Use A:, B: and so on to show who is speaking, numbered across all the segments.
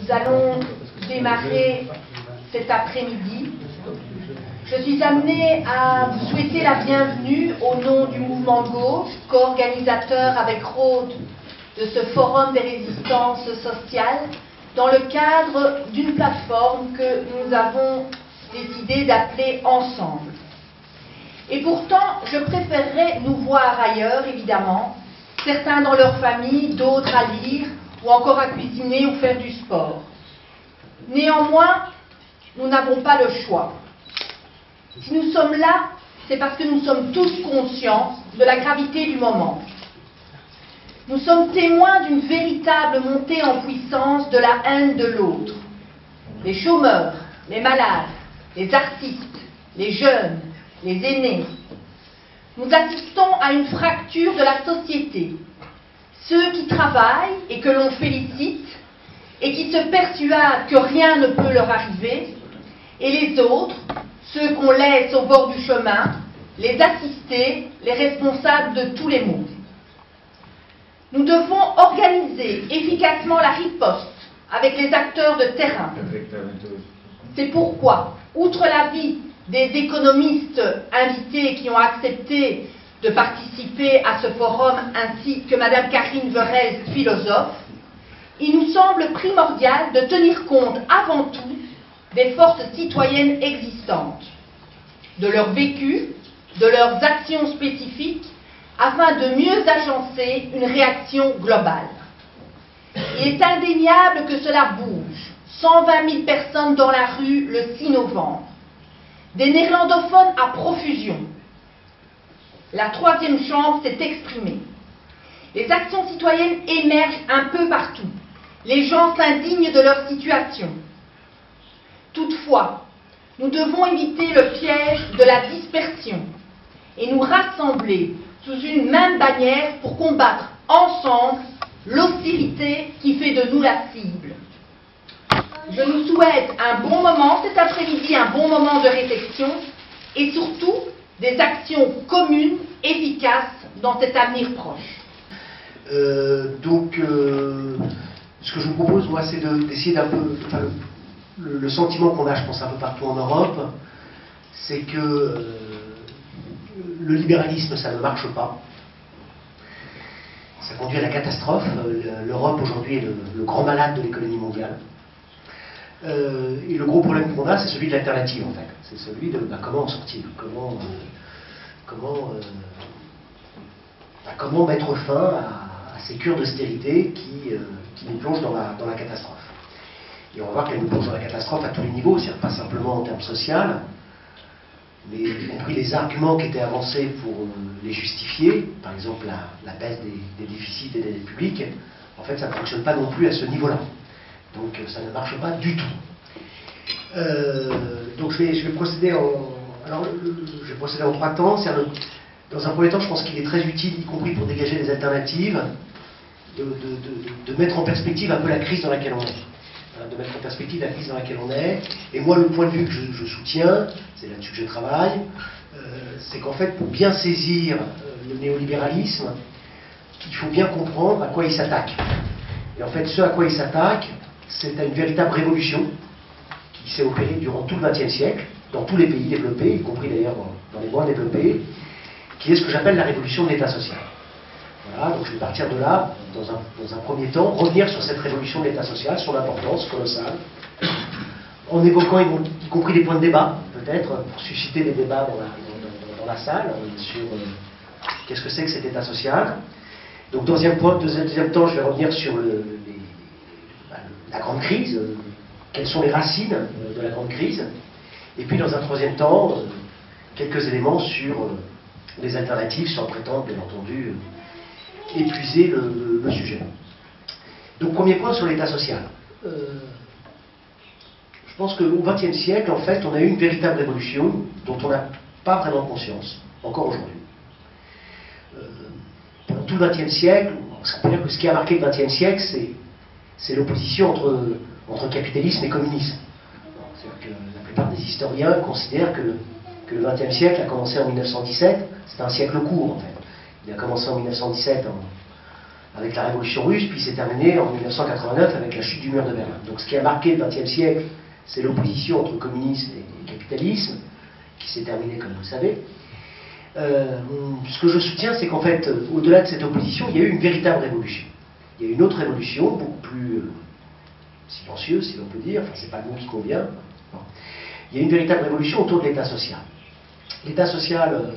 A: nous allons démarrer cet après-midi. Je suis amenée à vous souhaiter la bienvenue au nom du mouvement Gauche, co-organisateur avec Rhodes de ce forum des résistances sociales, dans le cadre d'une plateforme que nous avons décidé d'appeler Ensemble. Et pourtant, je préférerais nous voir ailleurs, évidemment, certains dans leur famille, d'autres à lire, ou encore à cuisiner ou faire du sport. Néanmoins, nous n'avons pas le choix. Si nous sommes là, c'est parce que nous sommes tous conscients de la gravité du moment. Nous sommes témoins d'une véritable montée en puissance de la haine de l'autre. Les chômeurs, les malades, les artistes, les jeunes, les aînés. Nous assistons à une fracture de la société. Ceux qui travaillent et que l'on félicite et qui se persuadent que rien ne peut leur arriver, et les autres, ceux qu'on laisse au bord du chemin, les assistés, les responsables de tous les maux. Nous devons organiser efficacement la riposte avec les acteurs de terrain. C'est pourquoi, outre l'avis des économistes invités qui ont accepté de participer à ce forum, ainsi que Mme Karine Verheyst, philosophe, il nous semble primordial de tenir compte avant tout des forces citoyennes existantes, de leur vécu, de leurs actions spécifiques, afin de mieux agencer une réaction globale. Il est indéniable que cela bouge. 120 000 personnes dans la rue le 6 novembre. Des néerlandophones à profusion. La troisième chambre s'est exprimée. Les actions citoyennes émergent un peu partout. Les gens s'indignent de leur situation. Toutefois, nous devons éviter le piège de la dispersion et nous rassembler sous une même bannière pour combattre ensemble l'hostilité qui fait de nous la cible. Je nous souhaite un bon moment cet après-midi, un bon moment de réflexion et surtout des actions communes, efficaces dans cet avenir proche.
B: Ce que je vous propose, moi, c'est d'essayer d'un peu... Enfin, le sentiment qu'on a, je pense, un peu partout en Europe, c'est que le libéralisme, ça ne marche pas. Ça conduit à la catastrophe. L'Europe, aujourd'hui, est le grand malade de l'économie mondiale. Et le gros problème qu'on a, c'est celui de l'alternative, en fait. C'est celui de comment en sortir, comment mettre fin à ces cures d'austérité qui nous plongent dans la catastrophe. Et on va voir qu'elle nous plonge dans la catastrophe à tous les niveaux, c'est-à-dire pas simplement en termes sociaux, mais y compris les arguments qui étaient avancés pour les justifier, par exemple la baisse des déficits et des dettes publiques, en fait ça ne fonctionne pas non plus à ce niveau-là. Donc ça ne marche pas du tout. Donc je vais procéder je vais procéder en trois temps. Dans un premier temps, je pense qu'il est très utile, y compris pour dégager des alternatives, de mettre en perspective un peu la crise dans laquelle on est. De mettre en perspective la crise dans laquelle on est. Et moi, le point de vue que je soutiens, c'est là-dessus que je travaille, c'est qu'en fait, pour bien saisir le néolibéralisme, il faut bien comprendre à quoi il s'attaque. Et en fait, ce à quoi il s'attaque, c'est à une véritable révolution qui s'est opérée durant tout le XXe siècle, dans tous les pays développés, y compris d'ailleurs dans les moins développés, qui est ce que j'appelle la révolution de l'État social. Voilà, donc je vais partir de là, dans un premier temps, revenir sur cette révolution de l'État social, son importance colossale, en évoquant y compris des points de débat, peut-être, pour susciter des débats dans la salle, sur qu'est-ce que c'est que cet État social. Donc deuxième temps, je vais revenir sur la grande crise, quelles sont les racines de la grande crise, et puis dans un troisième temps, quelques éléments sur les alternatives, sans prétendre, bien entendu, épuiser le sujet. Donc premier point sur l'état social. Je pense qu'au XXe siècle, en fait, on a eu une véritable révolution dont on n'a pas vraiment conscience, encore aujourd'hui. Pendant tout le XXe siècle, on peut dire que ce qui a marqué le XXe siècle, c'est l'opposition entre capitalisme et communisme. C'est-à-dire que la plupart des historiens considèrent que le XXe siècle a commencé en 1917, c'était un siècle court en fait. Il a commencé en 1917 avec la révolution russe, puis c'est terminé en 1989 avec la chute du mur de Berlin. Donc ce qui a marqué le XXe siècle, c'est l'opposition entre communisme et capitalisme, qui s'est terminée comme vous le savez. Ce que je soutiens, c'est qu'en fait, au-delà de cette opposition, il y a eu une véritable révolution. Il y a eu une autre révolution, beaucoup plus silencieuse, si l'on peut dire, enfin c'est pas le mot qui convient. Bon. Il y a une véritable révolution autour de l'État social. L'État social,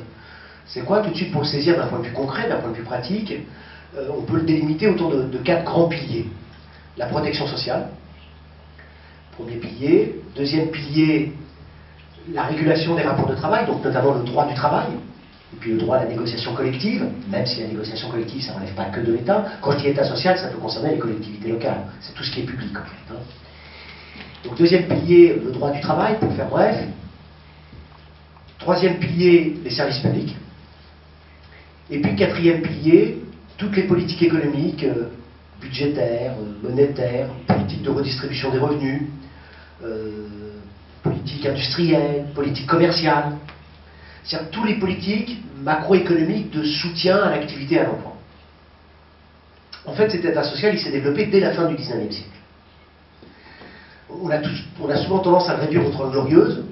B: c'est quoi? Tout de suite, pour le saisir d'un point de vue concret, d'un point de vue pratique, on peut le délimiter autour de 4 grands piliers. La protection sociale, premier pilier. Deuxième pilier, la régulation des rapports de travail, donc notamment le droit du travail, et puis le droit à la négociation collective, même si la négociation collective, ça ne relève pas que de l'État. Quand je dis État social, ça peut concerner les collectivités locales. C'est tout ce qui est public, en fait. Donc deuxième pilier, le droit du travail, pour faire bref. Troisième pilier, les services publics. Et puis quatrième pilier, toutes les politiques économiques, budgétaires, monétaires, politiques de redistribution des revenus, politique industrielle, politique commerciale. C'est-à-dire tous les politiques macroéconomiques de soutien à l'activité et à l'emploi. En fait, cet État social, il s'est développé dès la fin du XIXe siècle. On a souvent tendance à le réduire aux 30 Glorieuses.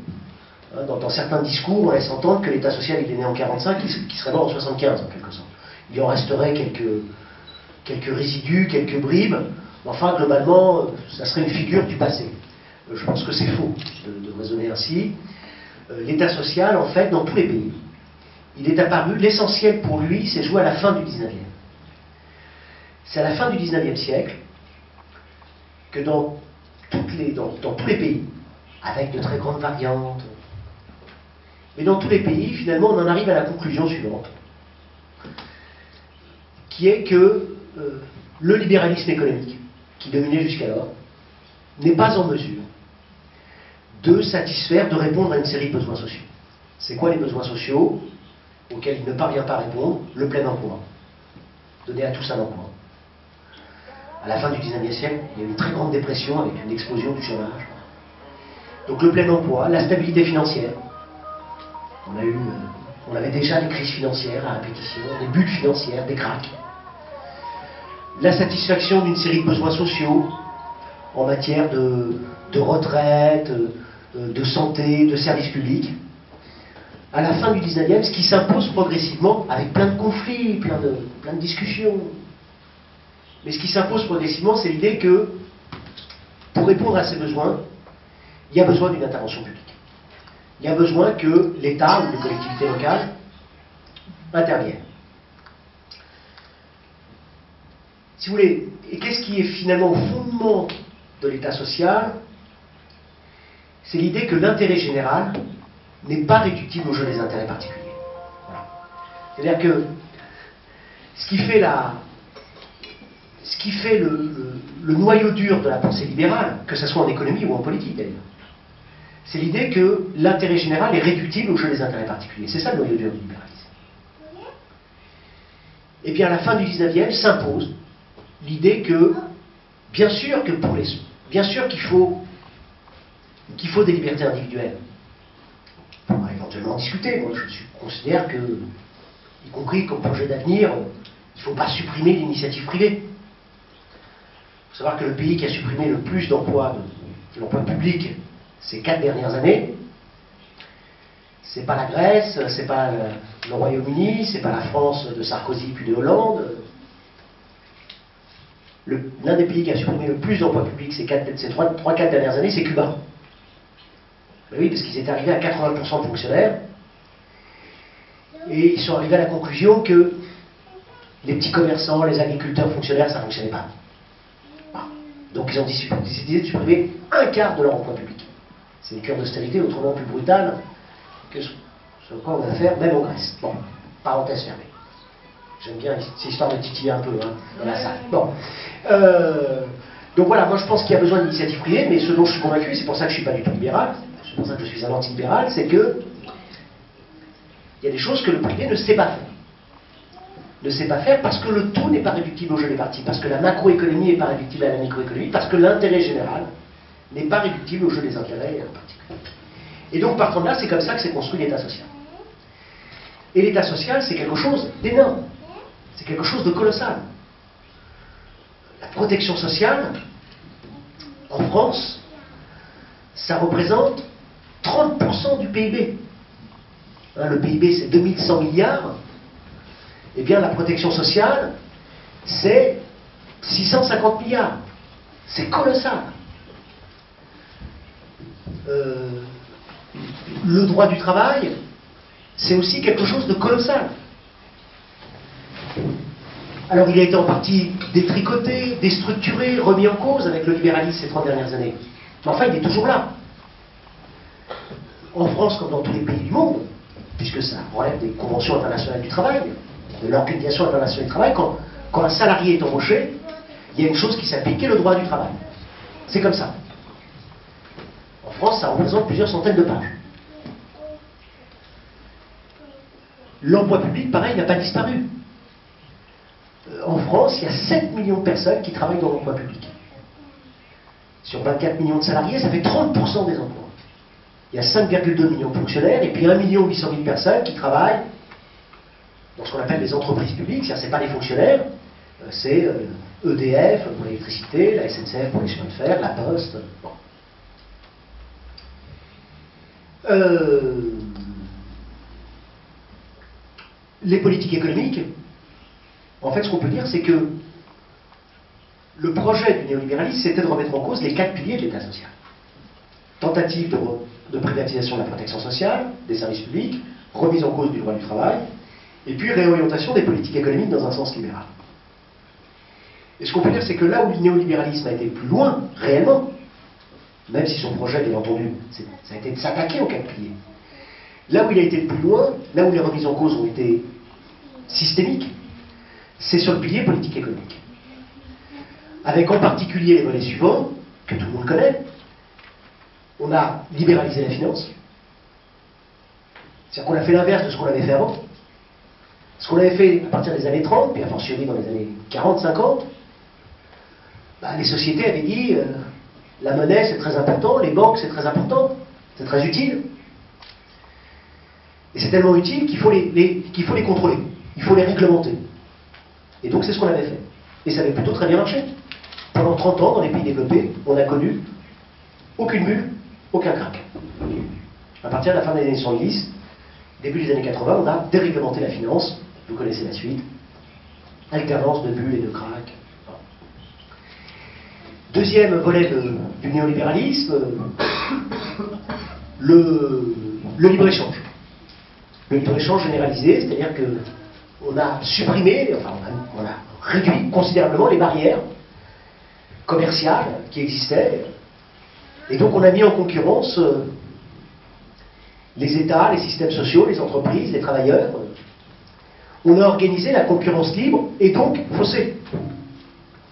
B: Dans certains discours, on laisse entendre que l'État social, il est né en 1945, qu'il serait mort en 1975, en quelque sorte. Il en resterait quelques résidus, quelques bribes. Enfin, globalement, ça serait une figure du passé. Je pense que c'est faux de raisonner ainsi. L'État social, en fait, dans tous les pays, il est apparu, l'essentiel pour lui, c'est joué à la fin du 19e. C'est à la fin du 19e siècle que dans tous les pays, avec de très grandes variantes, mais dans tous les pays, finalement, on en arrive à la conclusion suivante, qui est que le libéralisme économique, qui dominait jusqu'alors, n'est pas en mesure de satisfaire, de répondre à une série de besoins sociaux. C'est quoi les besoins sociaux auxquels il ne parvient pas à répondre? Le plein emploi. Donner à tous un emploi. À la fin du 19e siècle, il y a eu une très grande dépression avec une explosion du chômage. Donc le plein emploi, la stabilité financière. On avait déjà des crises financières à répétition, des bulles financières, des cracks. La satisfaction d'une série de besoins sociaux en matière de retraite, de santé, de services publics. À la fin du 19e, ce qui s'impose progressivement, avec plein de conflits, plein de discussions, mais ce qui s'impose progressivement, c'est l'idée que, pour répondre à ces besoins, il y a besoin d'une intervention publique. Il y a besoin que l'État ou les collectivités locales interviennent. Si vous voulez, et qu'est-ce qui est finalement au fondement de l'État social? C'est l'idée que l'intérêt général n'est pas réductible au jeu des intérêts particuliers. Voilà. C'est-à-dire que ce qui fait le noyau dur de la pensée libérale, que ce soit en économie ou en politique d'ailleurs, c'est l'idée que l'intérêt général est réductible au jeu des intérêts particuliers. C'est ça le noyau dur du libéralisme. Et puis à la fin du 19e s'impose l'idée que, bien sûr qu'il faut des libertés individuelles. On va éventuellement discuter. Moi, je considère que, y compris comme projet d'avenir, il ne faut pas supprimer l'initiative privée. Il faut savoir que le pays qui a supprimé le plus d'emplois publics ces 4 dernières années, c'est pas la Grèce, c'est pas le Royaume-Uni, c'est pas la France de Sarkozy puis de Hollande. L'un des pays qui a supprimé le plus d'emplois publics ces 3-4 dernières années, c'est Cuba. Ben oui, parce qu'ils étaient arrivés à 80% de fonctionnaires, et ils sont arrivés à la conclusion que les petits commerçants, les agriculteurs fonctionnaires, ça ne fonctionnait pas. Donc ils ont décidé de supprimer un quart de leur emploi public. C'est une cure d'austérité autrement plus brutale que ce qu'on va faire, même en Grèce. Bon, parenthèse fermée. J'aime bien ces histoires de titiller un peu dans la salle. Bon. Donc voilà, moi je pense qu'il y a besoin d'initiatives privées, mais ce dont je suis convaincu, et c'est pour ça que je ne suis pas du tout libéral, c'est pour ça que je suis un anti-libéral, c'est que il y a des choses que le privé ne sait pas faire. Ne sait pas faire parce que le tout n'est pas réductible au jeu des partis, parce que la macroéconomie n'est pas réductible à la microéconomie, parce que l'intérêt général n'est pas réductible au jeu des intérêts particuliers. Et donc partant de là, c'est comme ça que s'est construit l'État social. Et l'État social, c'est quelque chose d'énorme. C'est quelque chose de colossal. la protection sociale, en France, ça représente 30% du PIB. Hein, le PIB, c'est 2100 milliards. Eh bien, la protection sociale, c'est 650 milliards. C'est colossal. Le droit du travail, c'est aussi quelque chose de colossal. Alors il a été en partie détricoté, déstructuré, remis en cause avec le libéralisme ces 30 dernières années. Mais enfin, il est toujours là. En France, comme dans tous les pays du monde, puisque ça relève des conventions internationales du travail, de l'Organisation internationale du travail, quand un salarié est embauché, il y a une chose qui s'applique, qui est le droit du travail. C'est comme ça. En France, ça représente plusieurs centaines de pages. L'emploi public, pareil, n'a pas disparu. En France, il y a 7 millions de personnes qui travaillent dans l'emploi public. Sur 24 millions de salariés, ça fait 30% des emplois. Il y a 5,2 millions de fonctionnaires et puis 1 800 000 personnes qui travaillent dans ce qu'on appelle les entreprises publiques. C'est-à-dire, ce n'est pas les fonctionnaires, c'est EDF pour l'électricité, la SNCF pour les chemins de fer, la Poste. Bon. Les politiques économiques, en fait, ce qu'on peut dire, c'est que le projet du néolibéralisme, c'était de remettre en cause les 4 piliers de l'État social. Tentative de privatisation de la protection sociale, des services publics, remise en cause du droit du travail, et puis réorientation des politiques économiques dans un sens libéral. Et ce qu'on peut dire, c'est que là où le néolibéralisme a été le plus loin, réellement, même si son projet, bien entendu, ça a été de s'attaquer aux 4 piliers, là où il a été le plus loin, là où les remises en cause ont été systémiques, c'est sur le pilier politique économique. Avec en particulier les volets suivants, que tout le monde connaît. On a libéralisé la finance. C'est-à-dire qu'on a fait l'inverse de ce qu'on avait fait avant. Ce qu'on avait fait à partir des années 30, puis a fortiori dans les années 40-50, les sociétés avaient dit la monnaie c'est très important, les banques c'est très important, c'est très utile. Et c'est tellement utile qu'il faut les contrôler, il faut les réglementer. Et donc c'est ce qu'on avait fait. Et ça avait plutôt très bien marché. Pendant 30 ans, dans les pays développés, on n'a connu aucune bulle, aucun crack. À partir de la fin des années 70, début des années 80, on a déréglementé la finance. Vous connaissez la suite. Alternance de bulles et de cracks. Deuxième volet du néolibéralisme, le libre-échange. Le libre-échange généralisé, c'est-à-dire qu'on a supprimé, enfin on a réduit considérablement les barrières commerciales qui existaient. Et donc on a mis en concurrence les États, les systèmes sociaux, les entreprises, les travailleurs. On a organisé la concurrence libre et donc faussée.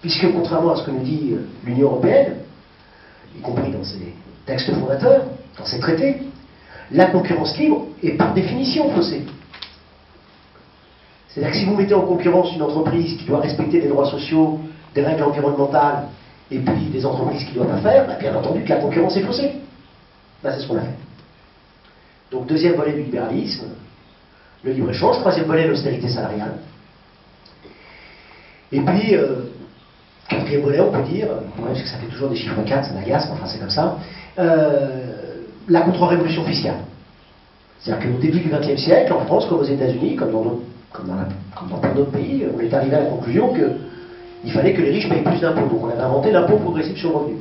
B: Puisque contrairement à ce que nous dit l'Union européenne, y compris dans ses textes fondateurs, dans ses traités, la concurrence libre est par définition faussée. C'est-à-dire que si vous mettez en concurrence une entreprise qui doit respecter des droits sociaux, des règles environnementales, et puis des entreprises qui ne doivent pas faire, bien entendu que la concurrence est faussée. C'est ce qu'on a fait. Donc deuxième volet du libéralisme, le libre-échange. Troisième volet, l'austérité salariale. Et puis, quatrième volet, on peut dire, parce que ça fait toujours des chiffres 4, ça m'agace, mais enfin c'est comme ça, la contre-révolution fiscale. C'est-à-dire qu'au début du XXe siècle, en France, comme aux États-Unis, comme dans plein d'autres pays, on est arrivé à la conclusion qu'il fallait que les riches payent plus d'impôts. Donc on avait inventé l'impôt progressif sur le revenu.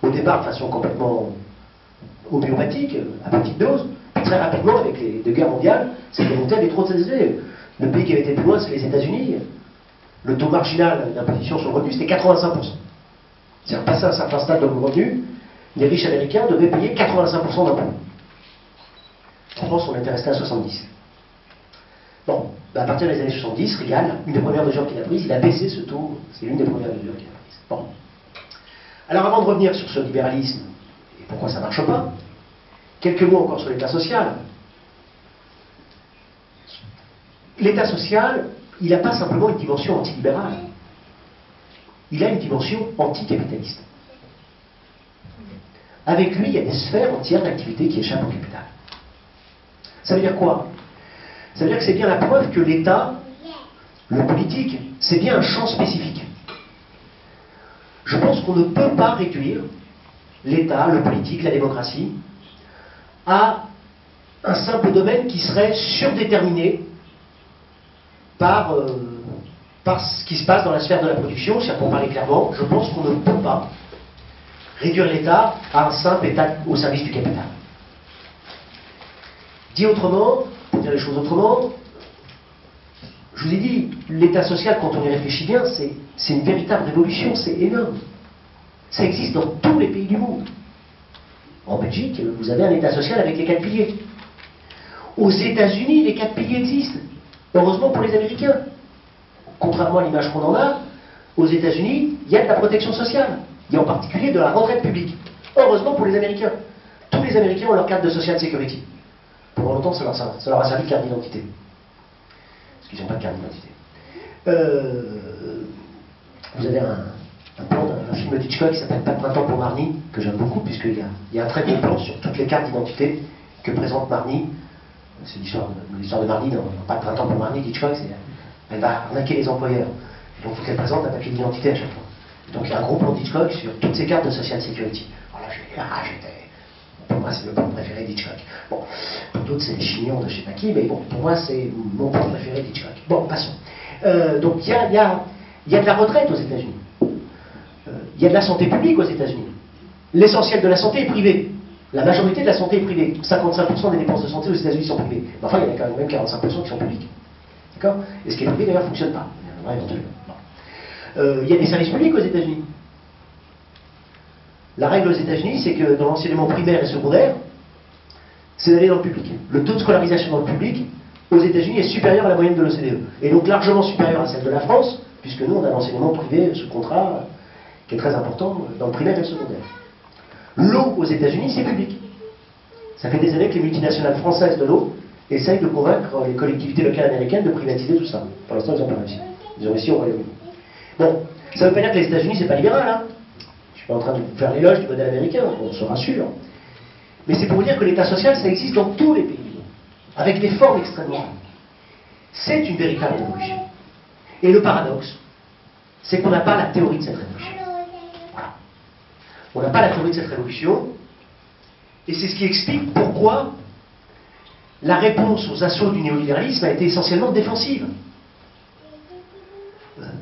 B: Au départ, de façon complètement homéopathique, à petite dose, puis très rapidement, avec les 2 guerres mondiales, c'était monté à des trop élevés. Le pays qui avait été le plus loin, c'est les États-Unis. Le taux marginal d'imposition sur le revenu, c'était 85%. C'est-à-dire, passé à un certain stade de revenu, les riches américains devaient payer 85% d'impôts. En France, on était resté à 70%. Bon, à partir des années 70, Reagan, une des premières mesures qu'il a prises, il a baissé ce taux. C'est l'une des premières mesures qu'il a prises. Bon. Alors, avant de revenir sur ce libéralisme, et pourquoi ça ne marche pas, quelques mots encore sur l'État social. L'État social, il n'a pas simplement une dimension antilibérale. Il a une dimension anticapitaliste. Avec lui, il y a des sphères entières d'activité qui échappent au capital. Ça veut dire quoi? Ça veut dire que c'est bien la preuve que l'État, le politique, c'est bien un champ spécifique. Je pense qu'on ne peut pas réduire l'État, le politique, la démocratie, à un simple domaine qui serait surdéterminé par ce qui se passe dans la sphère de la production. Pour parler clairement, je pense qu'on ne peut pas réduire l'État à un simple État au service du capital. Dit autrement, pour dire les choses autrement, je vous ai dit, l'État social, quand on y réfléchit bien, c'est une véritable révolution, c'est énorme. Ça existe dans tous les pays du monde. En Belgique, vous avez un État social avec les 4 piliers. Aux États-Unis, les 4 piliers existent. Heureusement pour les Américains. Contrairement à l'image qu'on en a, aux États-Unis, il y a de la protection sociale. Il y a en particulier de la retraite publique. Heureusement pour les Américains. Tous les Américains ont leur carte de Social Security. Pendant longtemps, ça leur a servi de carte d'identité. Parce qu'ils n'ont pas de carte d'identité. Vous avez un plan d'un film d'Hitchcock qui s'appelle Pas de printemps pour Marnie, que j'aime beaucoup, puisqu'il y a un très bon plan sur toutes les cartes d'identité que présente Marnie. C'est l'histoire de Marnie dans Pas de printemps pour Marnie d'Hitchcock. Elle va arnaquer les employeurs. Donc il faut qu'elle présente un papier d'identité à chaque fois. Donc il y a un gros plan d'Hitchcock sur toutes ces cartes de Social Security. Alors là, pour moi, c'est le plan préféré d'Hitchcock. Bon, pour d'autres, c'est les chignons de je sais pas qui, mais bon, pour moi, c'est mon plan préféré d'Hitchcock. Bon, passons. Donc il y a de la retraite aux États-Unis. Il y a de la santé publique aux États-Unis. L'essentiel de la santé est privé. La majorité de la santé est privée. 55% des dépenses de santé aux États-Unis sont privées. Mais enfin, il y en a quand même 45% qui sont publics. D'accord? Et ce qui est privé, d'ailleurs, ne fonctionne pas. Il y a des services publics aux États-Unis. La règle aux États-Unis, c'est que dans l'enseignement primaire et secondaire, c'est d'aller dans le public. Le taux de scolarisation dans le public, aux États-Unis, est supérieur à la moyenne de l'OCDE. Et donc largement supérieur à celle de la France, puisque nous, on a l'enseignement privé sous contrat, qui est très important dans le primaire et le secondaire. L'eau aux États-Unis, c'est public. Ça fait des années que les multinationales françaises de l'eau essayent de convaincre les collectivités locales américaines de privatiser tout ça. Pour l'instant, ils n'ont pas réussi. Ils ont réussi au Royaume-Uni. Bon, ça ne veut pas dire que les États-Unis, c'est pas libéral, hein. Je suis pas en train de vous faire l'éloge du modèle américain, on se rassure. Mais c'est pour vous dire que l'État social, ça existe dans tous les pays, avec des formes extrêmement. C'est une véritable révolution. Et le paradoxe, c'est qu'on n'a pas la théorie de cette révolution. Voilà. On n'a pas la théorie de cette révolution, et c'est ce qui explique pourquoi la réponse aux assauts du néolibéralisme a été essentiellement défensive.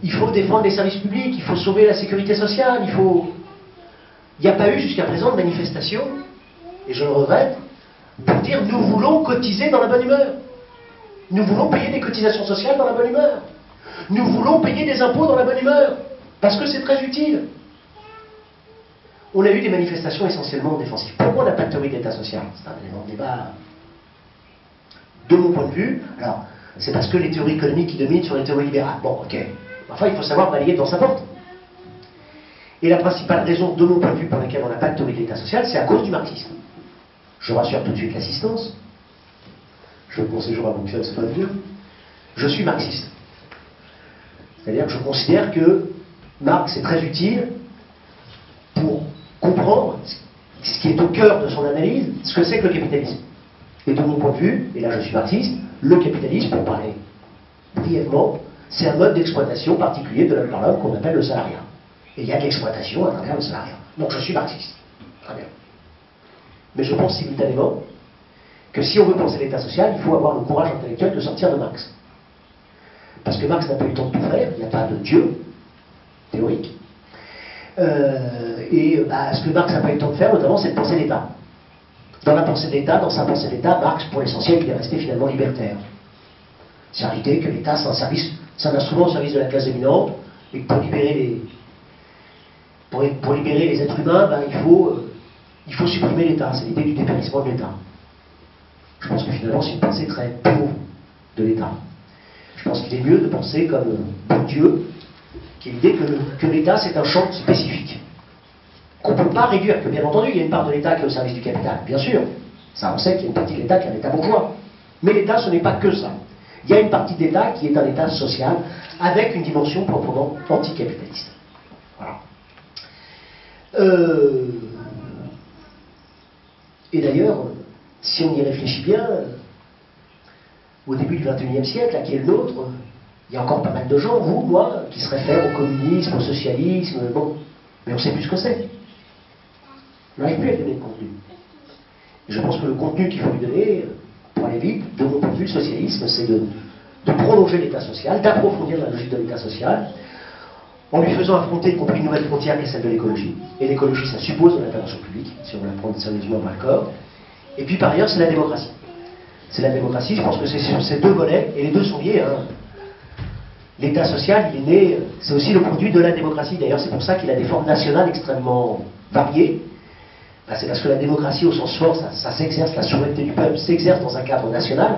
B: Il faut défendre les services publics, il faut sauver la sécurité sociale, il n'y a pas eu jusqu'à présent de manifestation, et je le regrette, pour dire nous voulons cotiser dans la bonne humeur. Nous voulons payer des cotisations sociales dans la bonne humeur. Nous voulons payer des impôts dans la bonne humeur, parce que c'est très utile. On a eu des manifestations essentiellement défensives. Pourquoi on n'a pas de théorie d'État social? C'est un élément de débat. De mon point de vue, alors, c'est parce que les théories économiques qui dominent sur les théories libérales. Bon, ok. Enfin, il faut savoir balayer devant sa porte. Et la principale raison, de mon point de vue, pour laquelle on n'a pas de théorie de l'État social, c'est à cause du marxisme. Je rassure tout de suite l'assistance. Je conseille toujours à mon club, c'est pas vieux. Je suis marxiste. C'est-à-dire que je considère que Marx est très utile pour comprendre ce qui est au cœur de son analyse, ce que c'est que le capitalisme. Et de mon point de vue, et là je suis marxiste, le capitalisme, pour parler brièvement, c'est un mode d'exploitation particulier de l'homme par l'homme qu'on appelle le salariat. Et il y a de l'exploitation à travers le salariat. Donc je suis marxiste. Très bien. Mais je pense simultanément que si on veut penser l'État social, il faut avoir le courage intellectuel de sortir de Marx. Parce que Marx n'a pas eu le temps de tout faire, il n'y a pas de Dieu théorique. Ce que Marx n'a pas eu le temps de faire, notamment, c'est de penser l'État. Dans la pensée d'État, dans sa pensée d'État, Marx, pour l'essentiel, il est resté finalement libertaire. C'est l'idée que l'État, c'est un service, c'est un instrument au service de la classe dominante, et que pour libérer les êtres humains, il faut supprimer l'État. C'est l'idée du dépérissement de l'État. Je pense que finalement, c'est une pensée très pauvre de l'État. Je pense qu'il est mieux de penser comme Bourdieu, qui est l'idée que l'État, c'est un champ spécifique. Qu'on ne peut pas réduire, que bien entendu, il y a une part de l'État qui est au service du capital, bien sûr. Ça, on sait qu'il y a une partie de l'État qui est un État bourgeois. Mais l'État, ce n'est pas que ça. Il y a une partie d'État qui est un État social, avec une dimension proprement anticapitaliste. Voilà. Et d'ailleurs, si on y réfléchit bien, au début du XXIe siècle, qui est le nôtre, il y a encore pas mal de gens, vous, moi, qui se réfèrent au communisme, au socialisme, bon, Mais on ne sait plus ce que c'est. On n'arrive plus à donner de contenu. Et je pense que le contenu qu'il faut lui donner, pour aller vite, de mon point de vue, le socialisme, c'est de prolonger l'État social, d'approfondir la logique de l'État social, en lui faisant affronter y compris une nouvelle frontière qui est celle de l'écologie. Et l'écologie, ça suppose de l'intervention publique, si on la prend sérieusement par le corps. Et puis par ailleurs, c'est la démocratie. C'est la démocratie, je pense que c'est sur ces deux volets, et les deux sont liés. Hein. L'État social, il est né, c'est aussi le produit de la démocratie. D'ailleurs, c'est pour ça qu'il a des formes nationales extrêmement variées. Ben, c'est parce que la démocratie, au sens fort, ça s'exerce, la souveraineté du peuple s'exerce dans un cadre national.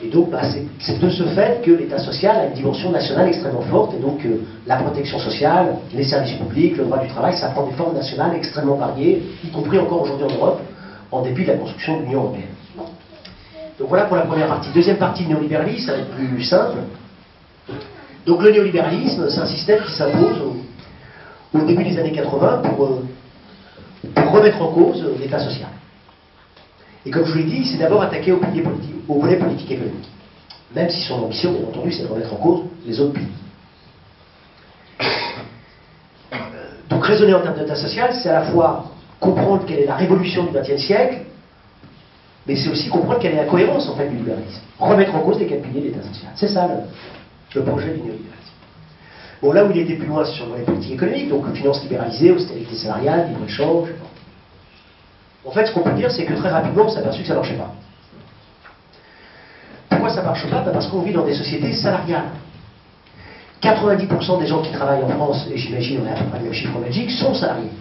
B: Et donc, ben, c'est de ce fait que l'État social a une dimension nationale extrêmement forte. Et donc, la protection sociale, les services publics, le droit du travail, ça prend des formes nationales extrêmement variées, y compris encore aujourd'hui en Europe, en dépit de la construction de l'Union européenne. Donc voilà pour la première partie. Deuxième partie, le néolibéralisme, ça va être plus simple. Donc le néolibéralisme, c'est un système qui s'impose au début des années 80 pour remettre en cause l'État social. Et comme je vous l'ai dit, c'est d'abord attaqué au volet politique économique. Même si son ambition, bien entendu, c'est de remettre en cause les autres pays. Donc raisonner en termes d'État social, c'est à la fois comprendre quelle est la révolution du XXe siècle, mais c'est aussi comprendre quelle est la cohérence en fait du libéralisme. Remettre en cause les quatre piliers de l'État social. C'est ça le projet du néolibéralisme. Bon, là où il était plus loin, c'est sur les politiques économiques, donc finances libéralisées, austérité salariale, libre-échange. En fait, ce qu'on peut dire, c'est que très rapidement, on s'est aperçu que ça ne marchait pas. Pourquoi ça ne marche pas? Parce qu'on vit dans des sociétés salariales. 90% des gens qui travaillent en France, et j'imagine on a à peu près le même chiffre en Belgique, sont salariés,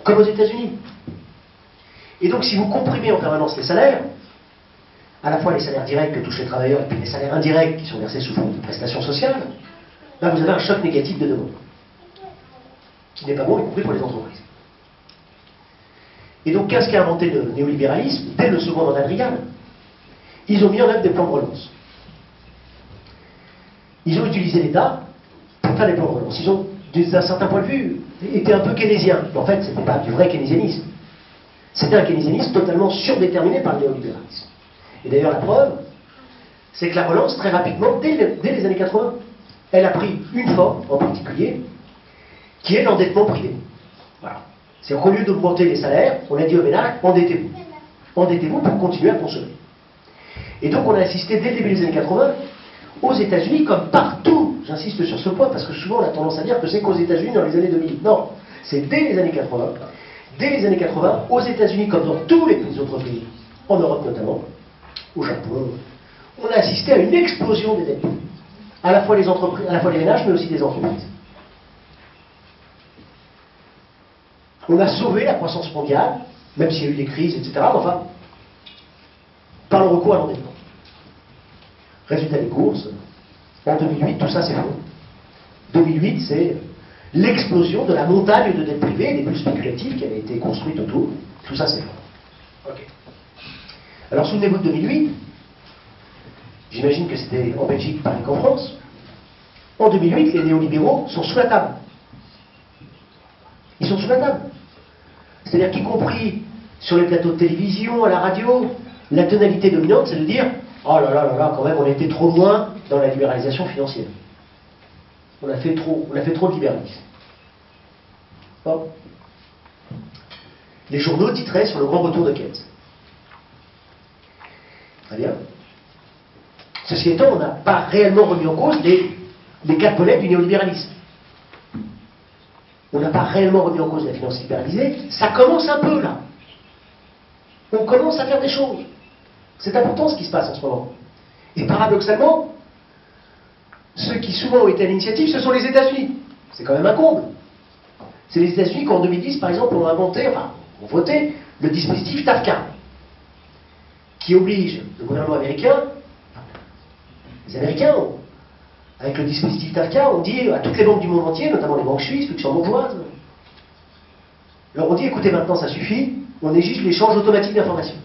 B: comme aux États-Unis. Et donc, si vous comprimez en permanence les salaires, à la fois les salaires directs que touchent les travailleurs et puis les salaires indirects qui sont versés sous forme de prestations sociales, là vous avez un choc négatif de demande, qui n'est pas bon, y compris pour les entreprises. Et donc, qu'est-ce qu'a inventé le néolibéralisme? Dès le second mandat de Reagan, ils ont mis en œuvre des plans de relance. Ils ont utilisé l'État pour faire des plans de relance. Ils ont, d'un certain point de vue, été un peu keynésiens. Mais en fait, ce n'était pas du vrai keynésianisme. C'était un keynésianisme totalement surdéterminé par le néolibéralisme. Et d'ailleurs, la preuve, c'est que la relance, très rapidement, dès les années 80, elle a pris une forme en particulier, qui est l'endettement privé. Voilà. C'est qu'au lieu d'augmenter les salaires, on a dit aux ménages, endettez-vous. Endettez-vous pour continuer à consommer. Et donc on a assisté dès le début des années 80, aux États-Unis, comme partout, j'insiste sur ce point, parce que souvent on a tendance à dire que c'est qu'aux États-Unis dans les années 2000. Non, c'est dès les années 80. Dès les années 80, aux États-Unis, comme dans tous les autres pays, en Europe notamment, au Japon, on a assisté à une explosion des dettes. À la fois les entreprises, à la fois les ménages, mais aussi les entreprises. On a sauvé la croissance mondiale, même s'il y a eu des crises, etc., mais enfin, par le recours à l'endettement. Résultat des courses, en 2008, tout ça s'effondre. 2008, c'est l'explosion de la montagne de dettes privées, des bulles spéculatives qui avaient été construites autour. Tout ça s'effondre. Ok. Alors souvenez-vous de 2008, j'imagine que c'était en Belgique pareil qu'en France. En 2008, les néolibéraux sont sous la table. Ils sont sous la table. C'est-à-dire qu'y compris sur les plateaux de télévision, à la radio, la tonalité dominante, c'est de dire « Oh là là là là, quand même, on a été trop loin dans la libéralisation financière. On a fait trop de libéralisme. » Bon. Les journaux titraient sur le grand retour de Keynes. Très bien. Ceci étant, on n'a pas réellement remis en cause les quatre volets du néolibéralisme. On n'a pas réellement remis en cause la finance libéralisée. Ça commence un peu là. On commence à faire des choses. C'est important ce qui se passe en ce moment. Et paradoxalement, ceux qui souvent ont été à l'initiative, ce sont les États-Unis. C'est quand même un comble. C'est les États-Unis qui en 2010, par exemple, ont voté le dispositif TAFCA, qui oblige le gouvernement américain, les Américains, avec le dispositif TAFCA, on dit à toutes les banques du monde entier, notamment les banques suisses, luxembourgeoises, leur on dit écoutez, maintenant ça suffit, on exige l'échange automatique d'informations.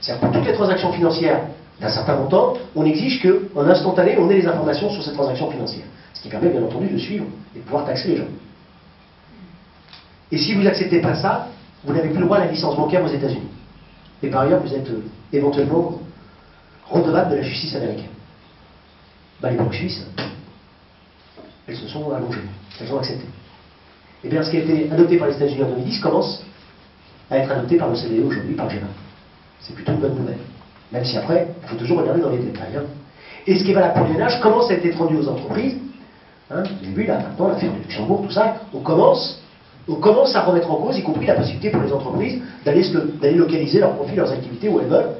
B: C'est-à-dire pour toutes les transactions financières d'un certain montant, on exige qu'en instantané, on ait les informations sur ces transactions financières. Ce qui permet bien entendu de suivre et de pouvoir taxer les gens. Et si vous n'acceptez pas ça, vous n'avez plus le droit à la licence bancaire aux États-Unis. Et par ailleurs, vous êtes éventuellement redevable de la justice américaine. Les banques suisses, elles se sont allongées, elles ont accepté. Eh bien, ce qui a été adopté par les États-Unis en 2010 commence à être adopté par l'OCDE aujourd'hui, par le G20. C'est plutôt une bonne nouvelle. Même si après, il faut toujours regarder dans les détails. Hein. Et ce qui est valable pour les ménages commence à être étendu aux entreprises. Hein, vous avez vu là, maintenant, l'affaire du Luxembourg, tout ça, on commence à remettre en cause, y compris la possibilité pour les entreprises d'aller localiser leurs profits, leurs activités où elles veulent,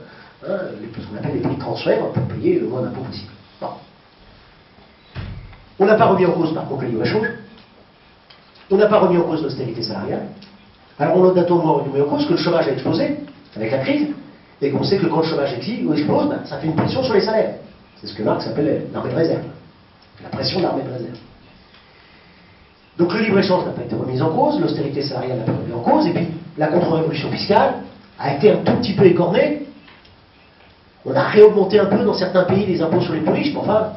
B: hein, ce qu'on appelle les prix de transfert, pour payer le moins d'impôts possible. Bon. On n'a pas remis en cause, par contre, le libre-échange. On n'a pas remis en cause l'austérité salariale. Alors on a d'autant remis en cause que le chômage a explosé avec la crise, et qu'on sait que quand le chômage explose, ben, ça fait une pression sur les salaires. C'est ce que Marx appelle l'armée de réserve. La pression de l'armée de réserve. Donc le libre-échange n'a pas été remis en cause, l'austérité salariale n'a pas été remise en cause, et puis la contre-révolution fiscale a été un tout petit peu écornée. On a réaugmenté un peu dans certains pays les impôts sur les plus riches, mais enfin,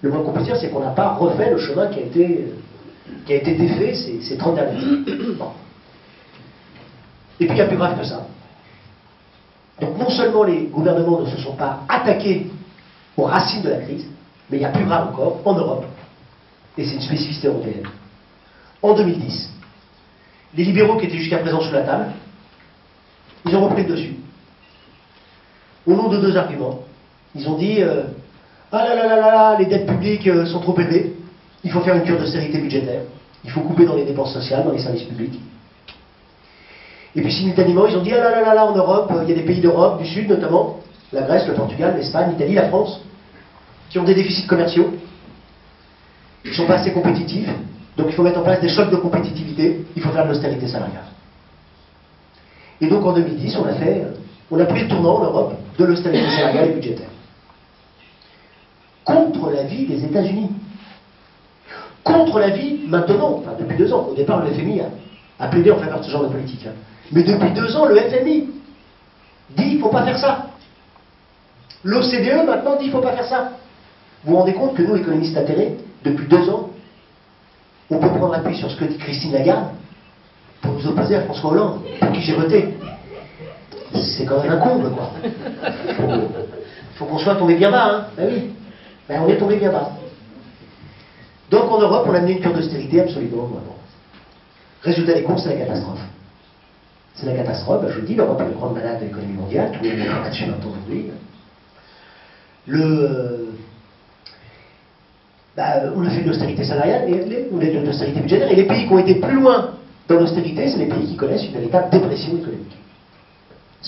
B: le moins qu'on puisse dire, c'est qu'on n'a pas refait le chemin qui a été défait ces 30 dernières années. Bon. Et puis il y a plus grave que ça. Donc non seulement les gouvernements ne se sont pas attaqués aux racines de la crise, mais il y a plus grave encore, en Europe, et c'est une spécificité européenne. En 2010, les libéraux qui étaient jusqu'à présent sous la table, ils ont repris le dessus. Au nom de deux arguments. Ils ont dit ah là là là là là, les dettes publiques sont trop élevées, il faut faire une cure d'austérité budgétaire, il faut couper dans les dépenses sociales, dans les services publics. Et puis simultanément, ils ont dit ah là là là là, en Europe, il y a des pays d'Europe, du Sud notamment, la Grèce, le Portugal, l'Espagne, l'Italie, la France, qui ont des déficits commerciaux, qui ne sont pas assez compétitifs, donc il faut mettre en place des chocs de compétitivité, il faut faire de l'austérité salariale. Et donc en 2010, on a pris le tournant en Europe de l'austérité salariale et budgétaire. Contre l'avis des États-Unis. Contre l'avis maintenant, enfin depuis 2 ans. Au départ, le FMI a plaidé en faveur de ce genre de politique. Hein. Mais depuis 2 ans, le FMI dit qu'il ne faut pas faire ça. L'OCDE maintenant dit qu'il ne faut pas faire ça. Vous vous rendez compte que nous, économistes atterrés, depuis 2 ans, on peut prendre appui sur ce que dit Christine Lagarde pour nous opposer à François Hollande, pour qui j'ai voté. C'est quand même un comble, quoi. Faut qu'on soit tombé bien bas, hein. Ben oui. Ben on est tombé bien bas. Donc en Europe, on a mené une cure d'austérité absolument. Bon. Résultat des comptes, c'est la catastrophe. C'est la catastrophe, ben, je vous le dis, l'Europe est le grand malade de l'économie mondiale, tout le monde est là-dessus maintenant aujourd'hui. On a fait de l'austérité salariale, on a fait de l'austérité budgétaire, et les pays qui ont été plus loin dans l'austérité, c'est les pays qui connaissent une véritable dépression économique.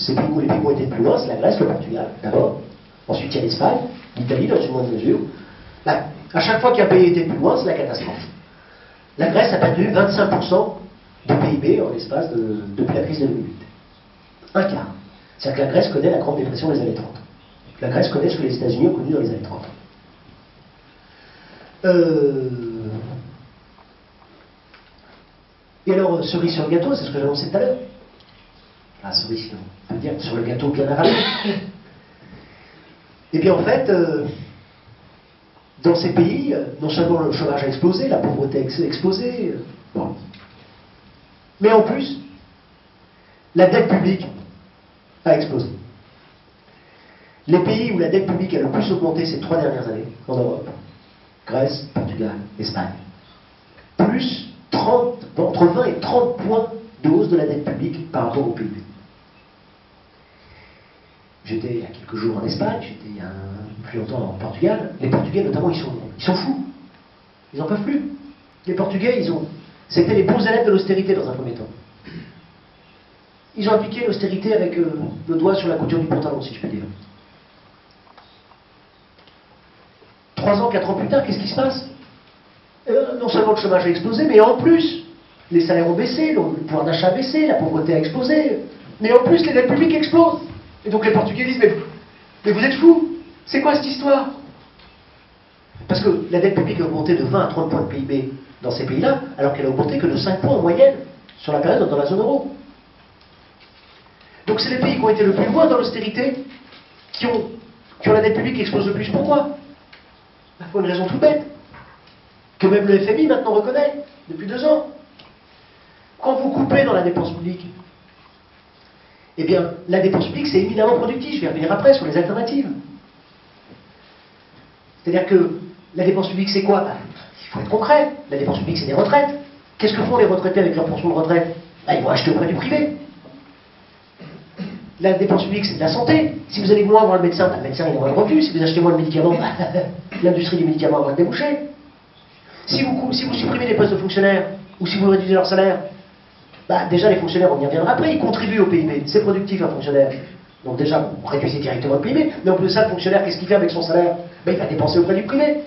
B: Les pays qui ont été plus loin, c'est la Grèce, le Portugal, d'abord. Ensuite, il y a l'Espagne, l'Italie, dans une moindre mesure. Là, à chaque fois qu'un pays était plus loin, c'est la catastrophe. La Grèce a perdu 25% de PIB en l'espace depuis la crise de 2008. Un quart. C'est-à-dire que la Grèce connaît la grande dépression des années 30. La Grèce connaît ce que les États-Unis ont connu dans les années 30. Et alors, cerise sur le gâteau, c'est ce que j'annonçais tout à l'heure. Ah, cerise, on peut dire sur le gâteau bien avalé. Eh bien, en fait, dans ces pays, non seulement le chômage a explosé, la pauvreté a explosé, bon. Mais en plus, la dette publique a explosé. Les pays où la dette publique a le plus augmenté ces 3 dernières années, en Europe, Grèce, Portugal, Espagne, plus 30, entre 20 et 30 points de hausse de la dette publique par rapport au PIB. J'étais il y a quelques jours en Espagne, j'étais il y a plus longtemps en Portugal. Les Portugais, notamment, ils sont fous. Ils n'en peuvent plus. Les Portugais, c'était les bons élèves de l'austérité dans un premier temps. Ils ont appliqué l'austérité avec le doigt sur la couture du pantalon, si je puis dire. 3 ans, 4 ans plus tard, qu'est-ce qui se passe? Non seulement le chômage a explosé, mais en plus, les salaires ont baissé, le pouvoir d'achat a baissé, la pauvreté a explosé, mais en plus, les dettes publiques explosent. Et donc les Portugais disent, mais vous êtes fous, c'est quoi cette histoire? Parce que la dette publique a augmenté de 20 à 30 points de PIB dans ces pays-là, alors qu'elle a augmenté que de 5 points en moyenne sur la période dans la zone euro. Donc c'est les pays qui ont été le plus loin dans l'austérité qui ont la dette publique qui explose le plus. Pourquoi? Pour une raison toute bête, que même le FMI maintenant reconnaît, depuis 2 ans. Quand vous coupez dans la dépense publique, eh bien, la dépense publique, c'est éminemment productif. Je vais revenir après sur les alternatives. C'est-à-dire que la dépense publique, c'est quoi? Il faut être concret. La dépense publique, c'est des retraites. Qu'est-ce que font les retraités avec leur pension de retraite? Ils vont acheter auprès du privé. La dépense publique, c'est de la santé. Si vous allez moins voir le médecin il a moins de revenus. Si vous achetez moins de médicaments, l'industrie du médicament a moins de débouchés. Si vous supprimez les postes de fonctionnaires, ou si vous réduisez leur salaire, déjà les fonctionnaires, on y reviendra après, ils contribuent au PIB. C'est productif un fonctionnaire. Donc déjà, vous réduisez directement le PIB, mais en plus de ça, le fonctionnaire, qu'est-ce qu'il fait avec son salaire? Il va dépenser auprès du privé.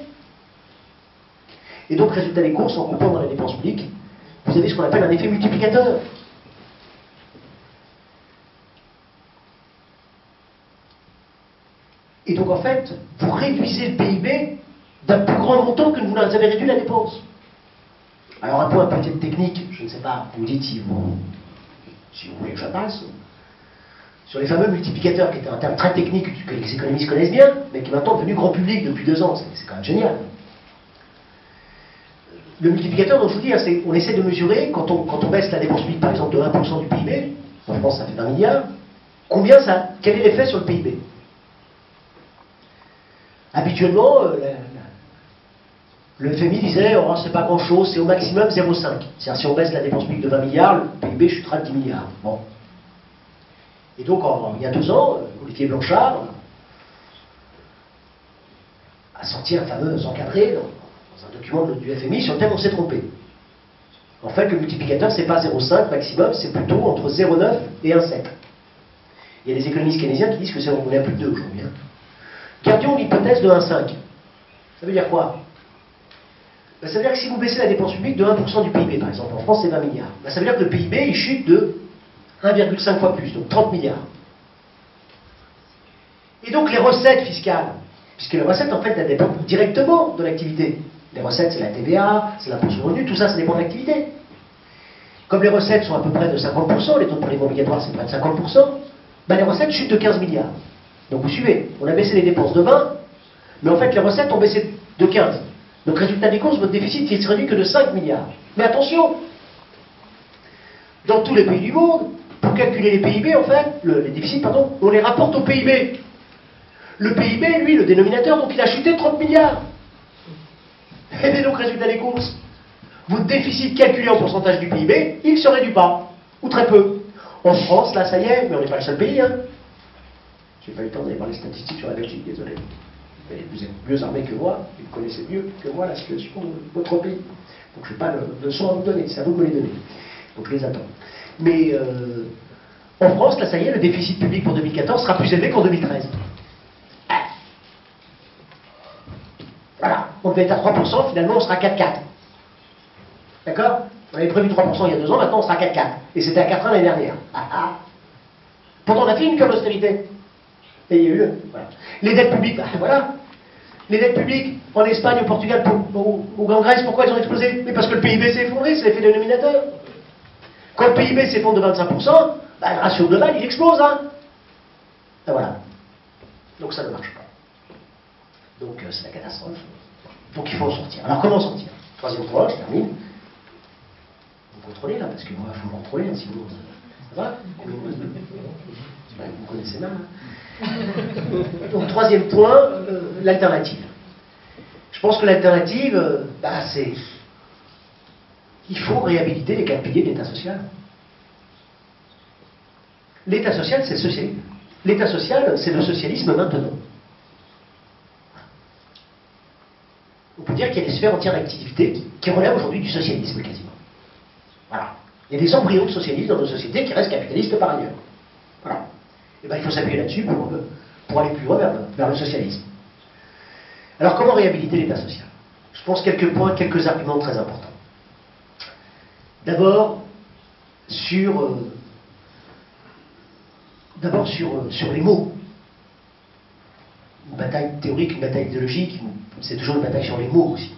B: Et donc, résultat des courses, en coupant dans les dépenses publiques, vous avez ce qu'on appelle un effet multiplicateur. Et donc, en fait, vous réduisez le PIB d'un plus grand montant que vous avez réduit la dépense. Alors, un point peut-être technique, je ne sais pas, vous me dites si vous voulez que je passe. Sur les fameux multiplicateurs, qui était un terme très technique que les économistes connaissent bien, mais qui est maintenant devenu grand public depuis 2 ans. C'est quand même génial. Le multiplicateur, donc je vous dis, c'est on essaie de mesurer, quand on baisse la dépense publique, par exemple, de 1% du PIB, en France ça fait 20 milliards, quel est l'effet sur le PIB? Habituellement, le FMI disait, oh, c'est pas grand-chose, c'est au maximum 0,5. C'est-à-dire, si on baisse la dépense publique de 20 milliards, le PIB chutera de 10 milliards. Bon. Et donc, il y a 2 ans, Olivier Blanchard a sorti un fameux encadré dans un document du FMI sur lequel on s'est trompé. En fait, le multiplicateur, c'est pas 0,5 maximum, c'est plutôt entre 0,9 et 1,7. Il y a des économistes keynésiens qui disent que on est à plus de 2 aujourd'hui. Gardions l'hypothèse de 1,5. Ça veut dire quoi? Ça veut dire que si vous baissez la dépense publique de 1% du PIB, par exemple, en France c'est 20 milliards, ça veut dire que le PIB il chute de 1,5 fois plus, donc 30 milliards. Et donc les recettes fiscales, puisque les recettes en fait elles dépendent directement de l'activité. Les recettes c'est la TVA, c'est l'impôt sur le revenu, tout ça dépend de l'activité. Comme les recettes sont à peu près de 50%, les taux de prélèvement obligatoire c'est près de 50%, les recettes chutent de 15 milliards. Donc vous suivez, on a baissé les dépenses de 20, mais en fait les recettes ont baissé de 15. Donc résultat des courses, votre déficit ne se réduit que de 5 milliards. Mais attention, dans tous les pays du monde, pour calculer les PIB, en fait, les déficits, pardon, on les rapporte au PIB. Le PIB, lui, le dénominateur, donc il a chuté de 30 milliards. Et bien donc, résultat des courses, votre déficit calculé en pourcentage du PIB, il ne se réduit pas, ou très peu. En France, là, ça y est, mais on n'est pas le seul pays. J'ai pas eu le temps d'aller voir les statistiques sur la Belgique, désolé. Mais vous êtes mieux armés que moi, et vous connaissez mieux que moi la situation de votre pays. Donc je n'ai pas de leçon à vous donner, c'est à vous de me les donner. Donc je les attends. Mais en France, là ça y est, le déficit public pour 2014 sera plus élevé qu'en 2013. Voilà, on devait être à 3%, finalement on sera à 4,4. D'accord? On avait prévu 3% il y a 2 ans, maintenant on sera à 4,4. Et c'était à 4,1 l'année dernière. Pourtant on a fait une cure d'austérité. Et il y a eu voilà. Les dettes publiques, voilà. Les dettes publiques en Espagne, au Portugal, en Grèce, pourquoi elles ont explosé? Mais parce que le PIB s'est effondré, c'est l'effet dénominateur. Quand le PIB s'effondre de 25%, le ratio global, il explose. Et voilà. Donc ça ne marche pas. Donc c'est la catastrophe. Donc il faut en sortir. Alors comment en sortir? 3e point, je termine. Vous contrôlez là, parce que moi, il faut me contrôler, sinon. Ça va? Vous connaissez mal. Donc 3e point, l'alternative. Je pense que l'alternative, c'est... Il faut réhabiliter les 4 piliers de l'État social. L'État social, c'est le socialisme. L'État social, c'est le socialisme maintenant. On peut dire qu'il y a des sphères entières d'activité qui relèvent aujourd'hui du socialisme, quasiment. Voilà. Il y a des embryons de socialisme dans nos sociétés qui restent capitalistes par ailleurs. Voilà. Et il faut s'appuyer là-dessus pour aller plus loin vers le socialisme. Alors comment réhabiliter l'État social? Je pense quelques points, quelques arguments très importants. D'abord, sur les mots. Une bataille théorique, une bataille idéologique, c'est toujours une bataille sur les mots aussi.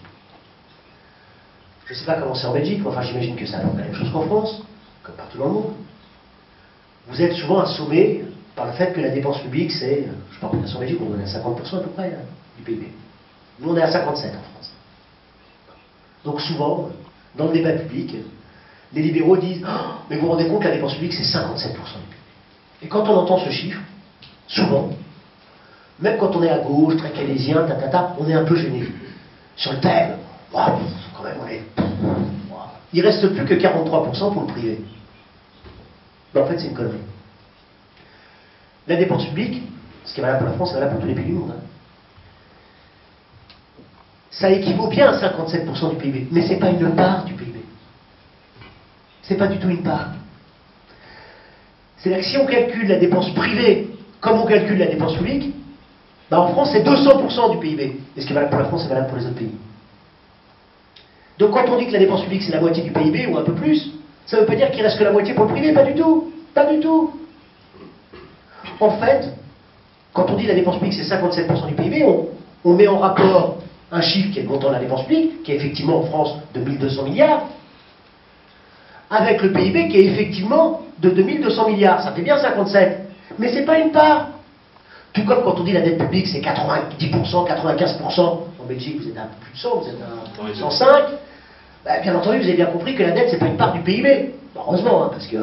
B: Je ne sais pas comment c'est en Belgique, mais enfin j'imagine que c'est à peu près la même chose qu'en France, comme partout dans le monde. Vous êtes souvent assommé par le fait que la dépense publique, c'est, je ne sais pas combien c'est en Belgique, on est à 50% à peu près du PIB. Nous on est à 57% en France. Donc souvent, dans le débat public, les libéraux disent oh, mais vous vous rendez compte que la dépense publique c'est 57% du PIB. Et quand on entend ce chiffre, souvent, même quand on est à gauche, très keynésien, on est un peu gêné. Sur le thème, oh, quand même on est... il ne reste plus que 43% pour le privé. Mais en fait, c'est une connerie. La dépense publique, ce qui est valable pour la France, c'est valable pour tous les pays du monde. Hein. Ça équivaut bien à 57% du PIB, mais ce n'est pas une part du PIB. Ce n'est pas du tout une part. C'est-à-dire que si on calcule la dépense privée comme on calcule la dépense publique, bah en France c'est 200% du PIB. Et ce qui est valable pour la France, c'est valable pour les autres pays. Donc quand on dit que la dépense publique c'est la moitié du PIB ou un peu plus, ça ne veut pas dire qu'il reste que la moitié pour le privé, pas du tout. Pas du tout. En fait, quand on dit la dépense publique c'est 57% du PIB, on met en rapport un chiffre qui est le montant de la dépense publique, qui est effectivement en France de 1200 milliards, avec le PIB qui est effectivement de 2200 milliards. Ça fait bien 57. Mais c'est pas une part. Tout comme quand on dit la dette publique c'est 90%, 95%. En Belgique vous êtes à plus de 100, vous êtes à 105. Ben, bien entendu, vous avez bien compris que la dette c'est pas une part du PIB. Heureusement, hein, parce que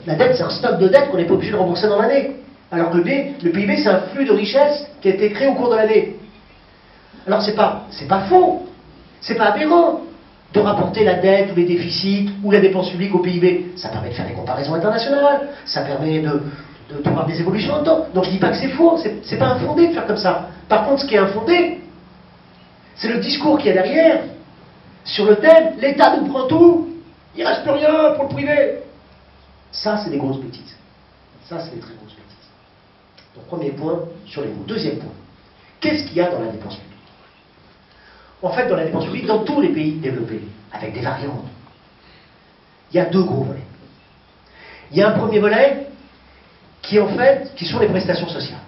B: la dette c'est un stock de dette qu'on n'est pas obligé de rembourser dans l'année. Alors que le PIB c'est un flux de richesse qui a été créé au cours de l'année. Alors c'est pas faux, c'est pas aberrant de rapporter la dette ou les déficits ou la dépense publique au PIB. Ça permet de faire des comparaisons internationales, ça permet de voir des évolutions dans le temps. Donc je dis pas que c'est faux, c'est pas infondé de faire comme ça. Par contre, ce qui est infondé, c'est le discours qu'il y a derrière sur le thème l'État nous prend tout, il reste plus rien pour le privé. Ça, c'est des grosses bêtises. Ça, c'est des très grosses bêtises. Donc premier point sur les mots. Deuxième point, qu'est-ce qu'il y a dans la dépense publique? En fait, dans la dépense publique, dans tous les pays développés, avec des variantes, il y a deux gros volets. Il y a un premier volet qui sont les prestations sociales.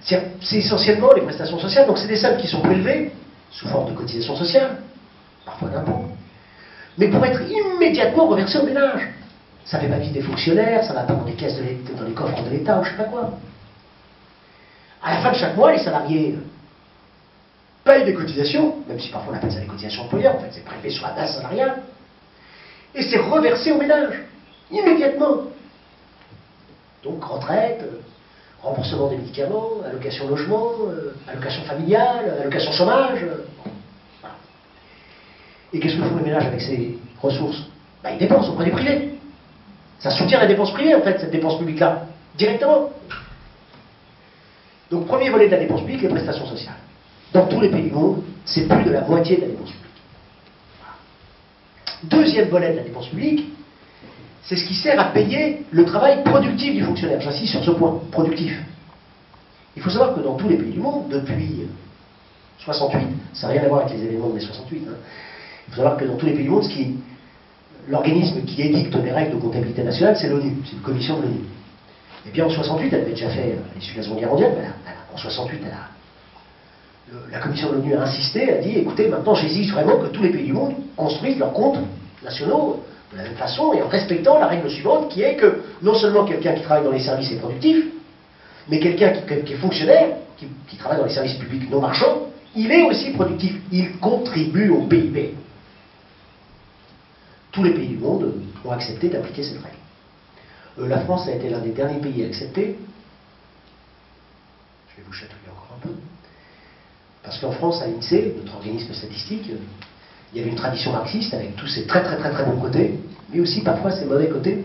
B: C'est essentiellement les prestations sociales, donc c'est des sommes qui sont prélevées sous forme de cotisations sociales, parfois d'impôts, mais pour être immédiatement reversées aux ménages. Ça ne fait pas vivre des fonctionnaires, ça ne va pas dans les caisses dans les coffres de l'État ou je ne sais pas quoi. À la fin de chaque mois, les salariés payent des cotisations, même si parfois on appelle ça des cotisations employeurs, en fait c'est prélevé sur la base salariale, et c'est reversé aux ménages, immédiatement. Donc retraite, remboursement des médicaments, allocation logement, allocation familiale, allocation chômage. Voilà. Et qu'est-ce que font les ménages avec ces ressources? Ben, ils dépensent auprès du privé. Ça soutient la dépense privée, en fait, cette dépense publique-là, directement. Donc, premier volet de la dépense publique, les prestations sociales. Dans tous les pays du monde, c'est plus de la moitié de la dépense publique. Voilà. Deuxième volet de la dépense publique, c'est ce qui sert à payer le travail productif du fonctionnaire. J'insiste sur ce point, productif. Il faut savoir que dans tous les pays du monde, depuis 68, ça n'a rien à voir avec les événements de mai 68, hein, il faut savoir que dans tous les pays du monde, l'organisme qui édicte les règles de comptabilité nationale, c'est l'ONU, c'est une commission de l'ONU. Et bien en 68, elle avait déjà fait à l'issue de la Seconde Guerre mondiale, en 68, la commission de l'ONU a insisté, elle a dit, écoutez, maintenant j'exige vraiment que tous les pays du monde construisent leurs comptes nationaux de la même façon et en respectant la règle suivante qui est que non seulement quelqu'un qui travaille dans les services est productif, mais quelqu'un qui est fonctionnaire, qui travaille dans les services publics non marchands, il est aussi productif, il contribue au PIB. Tous les pays du monde ont accepté d'appliquer cette règle. La France a été l'un des derniers pays à accepter. Je vais vous chatouiller encore un peu. Parce qu'en France, à l'INSEE, notre organisme statistique, il y avait une tradition marxiste avec tous ses très bons côtés, mais aussi parfois ses mauvais côtés.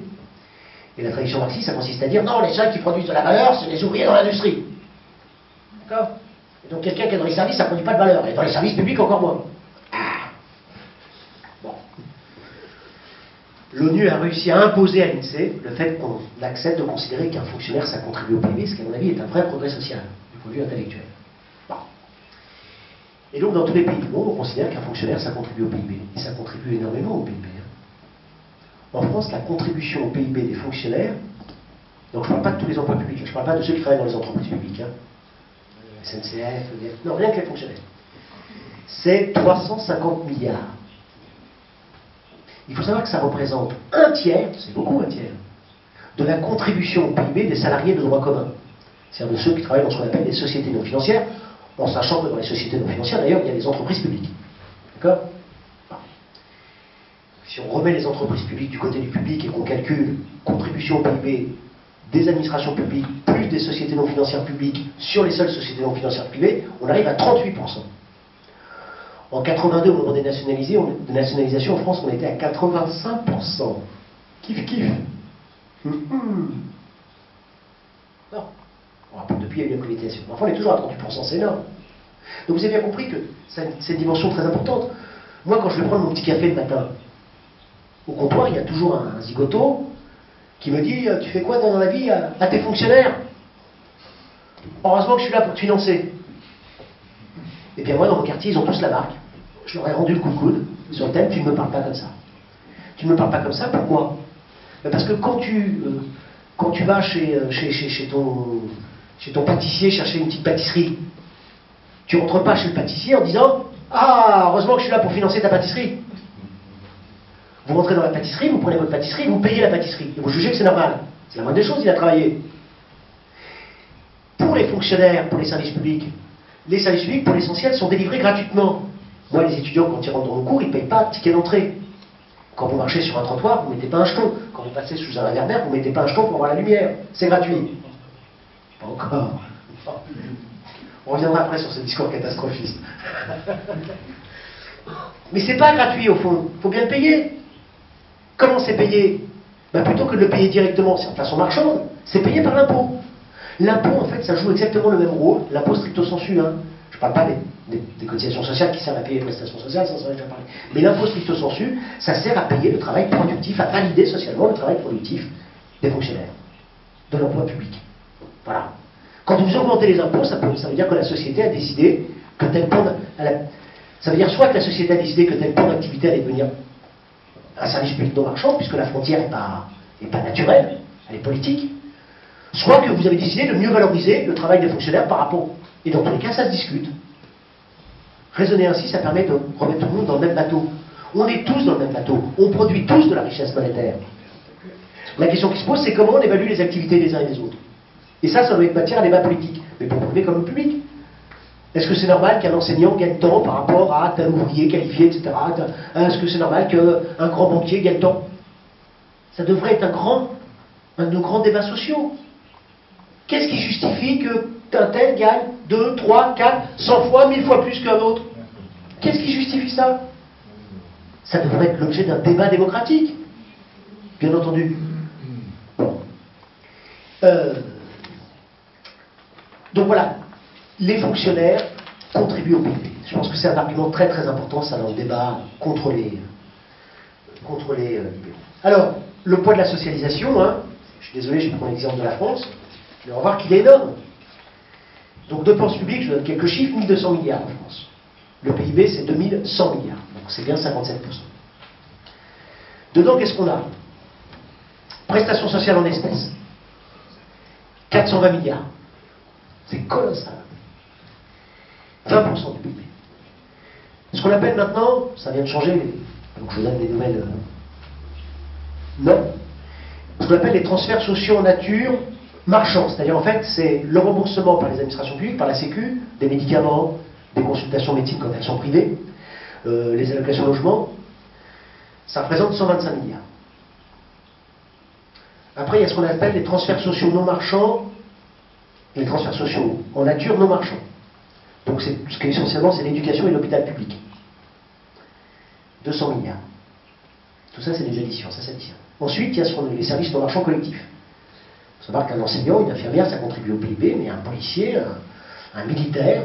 B: Et la tradition marxiste, ça consiste à dire non, les seuls qui produisent de la valeur, c'est les ouvriers dans l'industrie. D'accord? Et donc quelqu'un qui est dans les services, ça ne produit pas de valeur. Et dans les services publics, encore moins. Bon. L'ONU a réussi à imposer à l'INSEE le fait qu'on accepte de considérer qu'un fonctionnaire, ça contribue au PIB, ce qui, à mon avis, est un vrai progrès social, du point de vue intellectuel. Bon. Et donc, dans tous les pays du monde, on considère qu'un fonctionnaire, ça contribue au PIB. Et ça contribue énormément au PIB. En France, la contribution au PIB des fonctionnaires, donc je ne parle pas de tous les emplois publics, je ne parle pas de ceux qui travaillent dans les entreprises publiques, hein. SNCF, EDF, non, rien que les fonctionnaires. C'est 350 milliards. Il faut savoir que ça représente un tiers, c'est beaucoup un tiers, de la contribution au PIB des salariés de droit commun. C'est-à-dire de ceux qui travaillent dans ce qu'on appelle les sociétés non financières, en sachant que dans les sociétés non financières, d'ailleurs, il y a les entreprises publiques. D'accord? Si on remet les entreprises publiques du côté du public et qu'on calcule contribution au PIB des administrations publiques plus des sociétés non financières publiques sur les seules sociétés non financières privées, on arrive à 38%. En 82, au moment des nationalisations, en France, on était à 85%. Kiff, kiff. Non. Bon, depuis, il y a eu la privatisation. Enfin, on est toujours à 38%, c'est énorme. Donc vous avez bien compris que c'est une dimension très importante. Moi, quand je vais prendre mon petit café le matin, au comptoir, il y a toujours un zigoto qui me dit « Tu fais quoi dans la vie à tes fonctionnaires ?» Heureusement que je suis là pour te financer. Et bien moi, dans mon quartier, ils ont tous la marque. Je leur ai rendu le coup de coude sur le thème « Tu ne me parles pas comme ça ». Tu ne me parles pas comme ça, pourquoi? Parce que quand tu vas chez ton pâtissier chercher une petite pâtisserie, tu rentres pas chez le pâtissier en disant « Ah, heureusement que je suis là pour financer ta pâtisserie ». Vous rentrez dans la pâtisserie, vous prenez votre pâtisserie, vous payez la pâtisserie. Et vous jugez que c'est normal. C'est la moindre des choses, il a travaillé. Pour les fonctionnaires, pour les services publics, pour l'essentiel, sont délivrés gratuitement. Moi, les étudiants, quand ils rentrent dans mon cours, ils ne payent pas de ticket d'entrée. Quand vous marchez sur un trottoir, vous ne mettez pas un jeton. Quand vous passez sous un réverbère, vous ne mettez pas un jeton pour voir la lumière. C'est gratuit. Pas encore. On reviendra après sur ce discours catastrophiste. Mais c'est pas gratuit au fond. Il faut bien le payer. Comment c'est payé? Plutôt que de le payer directement, c'est en façon marchande, c'est payé par l'impôt. L'impôt, en fait, ça joue exactement le même rôle. L'impôt stricto sensu, hein. Je ne parle pas des cotisations sociales qui servent à payer les prestations sociales, ça, on en a déjà parlé. Mais l'impôt stricto sensu, ça sert à payer le travail productif, à valider socialement le travail productif des fonctionnaires, de l'emploi public. Voilà. Quand vous augmentez les impôts, ça veut dire que la société a décidé que tel pan... Ça veut dire soit que la société a décidé que tel pan d'activité allait devenir un service public non marchand, puisque la frontière n'est pas naturelle, elle est politique, soit que vous avez décidé de mieux valoriser le travail des fonctionnaires par rapport... Et dans tous les cas, ça se discute. Raisonner ainsi, ça permet de remettre tout le monde dans le même bateau. On est tous dans le même bateau, on produit tous de la richesse monétaire. La question qui se pose, c'est comment on évalue les activités des uns et des autres. Et ça doit être matière à débat politique, mais pour le privé comme le public. Est-ce que c'est normal qu'un enseignant gagne tant par rapport à tel ouvrier qualifié, etc. Est-ce que c'est normal qu'un grand banquier gagne tant? Ça devrait être un de nos grands débats sociaux. Qu'est-ce qui justifie qu'un tel gagne 2, 3, 4, 100 fois, 1000 fois plus qu'un autre? Qu'est-ce qui justifie ça? Ça devrait être l'objet d'un débat démocratique, bien entendu. Bon. Donc voilà, les fonctionnaires contribuent au PIB. Je pense que c'est un argument très très important, ça, dans le débat contre les libéraux. Alors, le poids de la socialisation, hein, je suis désolé, je prends l'exemple de la France, mais on va voir qu'il est énorme. Donc, dépenses publiques, je donne quelques chiffres, 1200 milliards en France. Le PIB, c'est 2100 milliards, donc c'est bien 57%. Dedans, qu'est-ce qu'on a? Prestations sociales en espèces, 420 milliards. C'est colossal. 20% du PIB. Ce qu'on appelle maintenant, ça vient de changer, donc je vous donne des nouvelles. Non. Ce qu'on appelle les transferts sociaux en nature marchands. C'est-à-dire, en fait, c'est le remboursement par les administrations publiques, par la Sécu, des médicaments, des consultations médecines quand elles sont privées, les allocations logement. Ça représente 125 milliards. Après, il y a ce qu'on appelle les transferts sociaux non marchands, les transferts sociaux en nature non marchands. Donc ce qui est essentiellement, c'est l'éducation et l'hôpital public. 200 milliards. Tout ça, c'est des additions, ça s'additionne. Ensuite, il y a les services non marchands collectifs. Il faut savoir qu'un enseignant, une infirmière, ça contribue au PIB, mais un policier, un militaire,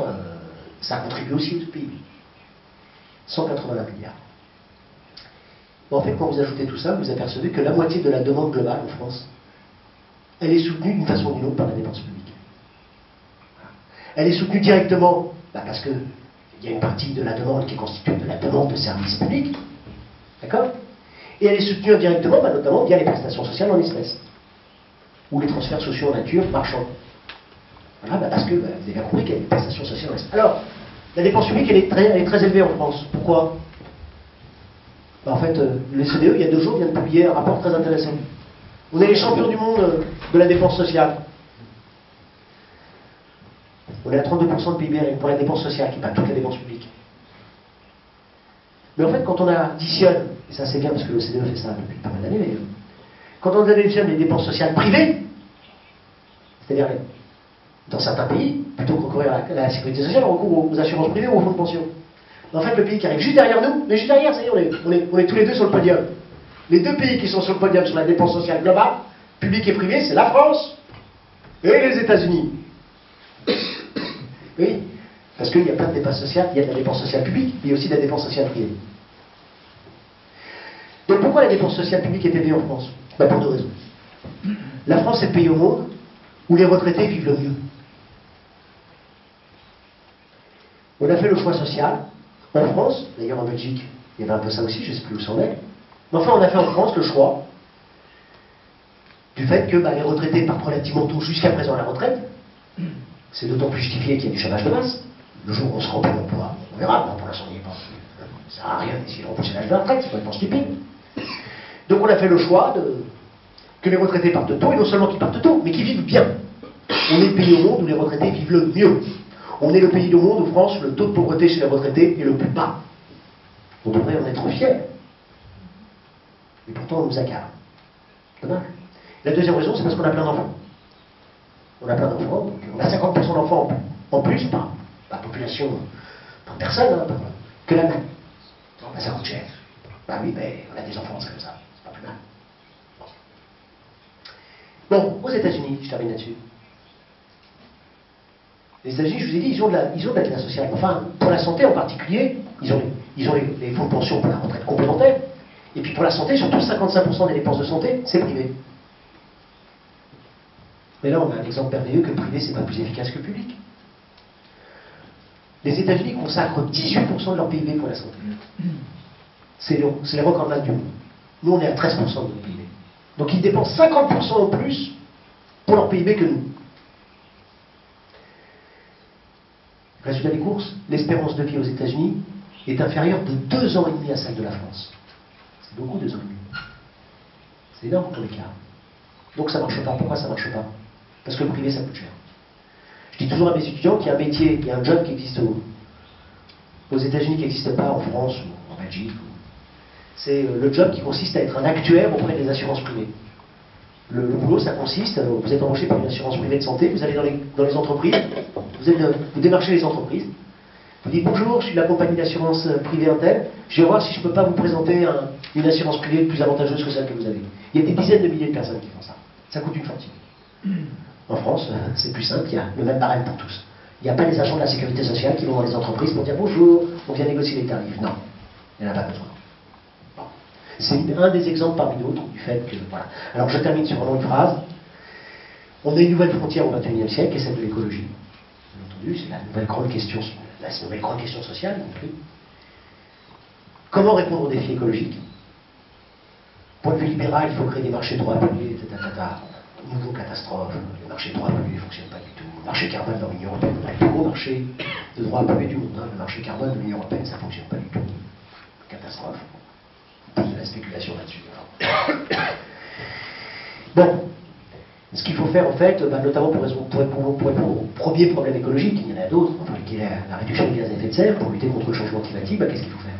B: ça contribue aussi au PIB. 181 milliards. En fait, quand vous ajoutez tout ça, vous apercevez que la moitié de la demande globale en France, elle est soutenue d'une façon ou d'une autre par la dépense publique. Elle est soutenue directement, parce qu'il y a une partie de la demande qui est constituée de la demande de services publics, d'accord? Et elle est soutenue indirectement, notamment via les prestations sociales en espèces, ou les transferts sociaux en nature marchands. Voilà, parce que vous avez bien compris qu'il y a des prestations sociales en espèces. Alors, la dépense publique, elle est très élevée en France. Pourquoi? En fait, le CDE, il y a 2 jours, vient de publier un rapport très intéressant. On est les champions du monde de la dépense sociale. On est à 32% de PIB pour la dépense sociale, qui n'est pas toute la dépense publique. Mais en fait, quand on additionne, et ça c'est bien parce que le CDE fait ça depuis pas mal d'années, mais quand on additionne les dépenses sociales privées, c'est-à-dire dans certains pays, plutôt que recourir à la sécurité sociale, on recourt aux assurances privées ou aux fonds de pension. En fait, le pays qui arrive juste derrière nous, mais juste derrière, ça y est, on est tous les deux sur le podium. Les deux pays qui sont sur le podium sur la dépense sociale globale, publique et privée, c'est la France et les États-Unis. Oui, parce qu'il n'y a pas de dépense sociale, il y a de la dépense sociale publique, mais il y a aussi de la dépense sociale privée. Donc pourquoi la dépense sociale publique est élevée en France? Pour deux raisons. La France est le pays au monde où les retraités vivent le mieux. On a fait le choix social. En France, d'ailleurs en Belgique, il y avait un peu ça aussi, je ne sais plus où c'en est. Mais enfin, on a fait en France le choix du fait que les retraités partent relativement tôt jusqu'à présent à la retraite. C'est d'autant plus justifié qu'il y a du chômage de masse. Le jour où on se remplit l'emploi, on verra, mais pour l'instant, il n'y est pas. Ça sert à rien d'essayer de repousser l'âge de la retraite, c'est complètement stupide. Donc on a fait le choix que les retraités partent tôt, et non seulement qu'ils partent tôt, mais qu'ils vivent bien. On est le pays au monde où les retraités vivent le mieux. On est le pays au monde où France, le taux de pauvreté chez les retraités est le plus bas. On devrait en être fiers. Et pourtant, on nous accable. Dommage. La deuxième raison, c'est parce qu'on a plein d'enfants. On a plein d'enfants, donc on a 50% d'enfants en plus par population, par personne, que l'Allemagne. Ça coûte cher. Oui, mais on a des enfants, c'est comme ça. C'est pas plus mal. Bon, aux États-Unis, je termine là-dessus. Les États-Unis, je vous ai dit, ils ont de la classe sociale. Enfin, pour la santé en particulier, ils ont les fonds de pension pour la retraite complémentaire. Et puis pour la santé, surtout 55% des dépenses de santé, c'est privé. Mais là, on a un exemple merveilleux que le privé, c'est pas plus efficace que le public. Les États-Unis consacrent 18% de leur PIB pour la santé. C'est les recordman du monde. Nous, on est à 13% de notre PIB. Donc ils dépensent 50% en plus pour leur PIB que nous. Résultat des courses, l'espérance de vie aux États-Unis est inférieure de 2 ans et demi à celle de la France. C'est beaucoup, 2 ans et demi. C'est énorme pour l'écart. Donc ça ne marche pas. Pourquoi ça ne marche pas? Parce que le privé, ça coûte cher. Je dis toujours à mes étudiants qu'il y a un métier, il y a un job qui existe aux États-Unis qui n'existe pas en France ou en Belgique. C'est le job qui consiste à être un actuaire auprès des assurances privées. Le boulot, ça consiste, vous êtes embauché par une assurance privée de santé, vous allez dans les entreprises, vous démarchez les entreprises, vous dites bonjour, je suis de la compagnie d'assurance privée Intel, je vais voir si je ne peux pas vous présenter une assurance privée plus avantageuse que celle que vous avez. Il y a des dizaines de milliers de personnes qui font ça. Ça coûte une fortune. En France, c'est plus simple, il y a le même barème pour tous. Il n'y a pas les agents de la sécurité sociale qui vont dans les entreprises pour dire bonjour, on vient négocier les tarifs. Non, il n'y en a pas besoin. C'est un des exemples parmi d'autres du fait que... Voilà. Alors je termine sur vraiment une phrase. On a une nouvelle frontière au XXIe siècle, qui est celle de l'écologie. Bien entendu, c'est la nouvelle grande question sociale non plus. Comment répondre aux défis écologiques? Point de vue libéral, il faut créer des marchés de droits pollués, nouveau catastrophe. Le marché de droits pollués ne fonctionne pas du tout. Le marché carbone dans l'Union européenne, on a le plus gros marché de droits pollués du monde. Le marché carbone de l'Union européenne, ça ne fonctionne pas du tout. Catastrophe. De la spéculation là-dessus. Bon, ce qu'il faut faire en fait, notamment pour répondre au premier problème écologique, il y en a d'autres, qui est la réduction des gaz à effet de serre, pour lutter contre le changement climatique, qu'est-ce qu'il faut faire?